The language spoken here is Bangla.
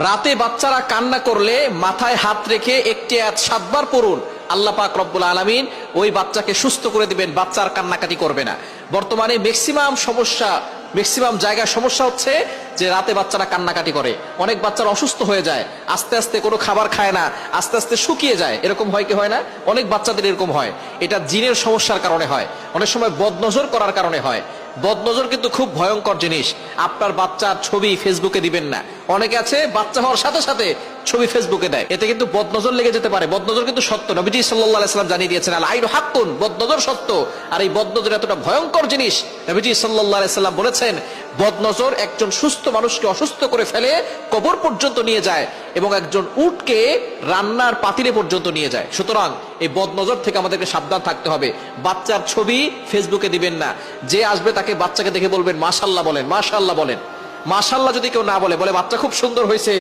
রাতে বাচ্চারা কান্না করলে মাথায় হাত রেখে একটি আয়াত 7 বার পড়ুন, আল্লাহ পাক রব্বুল আলামিন ওই বাচ্চাকে সুস্থ করে দিবেন, বাচ্চার কান্নাকাটি করবে না। বর্তমানে ম্যাক্সিমাম জায়গায় সমস্যা হচ্ছে যে রাতে বাচ্চারা কান্নাকাটি করে, অনেক বাচ্চারা অসুস্থ হয়ে যায়, আস্তে আস্তে কোনো খাবার খায় না, আস্তে আস্তে শুকিয়ে যায়। এরকম হয় কি হয় না? অনেক বাচ্চাদের এরকম হয়। এটা জিনের সমস্যার কারণে হয়, অনেক সময় বদনজর করার কারণে হয়। বদনজর কিন্তু খুব ভয়ঙ্কর জিনিস। আপনার বাচ্চার ছবি ফেসবুকে দিবেন না। অনেকে আছে বাচ্চা হওয়ার সাথে সাথে ছবি ফেসবুকে দেয়, এতে কিন্তু বদনজর লেগে যেতে পারে। বদনজর কিন্তু সত্য, নবীজি সাল্লাল্লাহু আলাইহি সাল্লাম জানিয়ে দিয়েছেন আল আইনু হাক্কুন, বদনজর সত্য। আর এই বদনজর এতটা ভয়ঙ্কর জিনিস, নবীজি সাল্লাল্লাহু আলাইহি সাল্লাম বলেছেন বদনজর একজন সুস্থ মানুষকে অসুস্থ করে ফেলে, কবর পর্যন্ত নিয়ে যায়, এবং একজন উটকে রান্নার পাতিলে পর্যন্ত নিয়ে যায়। সুতরাং এই বদনজর থেকে আমাদেরকে সাবধান থাকতে হবে। বাচ্চার ছবি ফেসবুকে দিবেন না। যে আসবে তাকে বাচ্চাকে দেখে বলবেন মাশাআল্লাহ বলেন, মাশাআল্লাহ বলেন। মাশাআল্লাহ যদি কেউ না বলে, বাচ্চা খুব সুন্দর হয়েছে,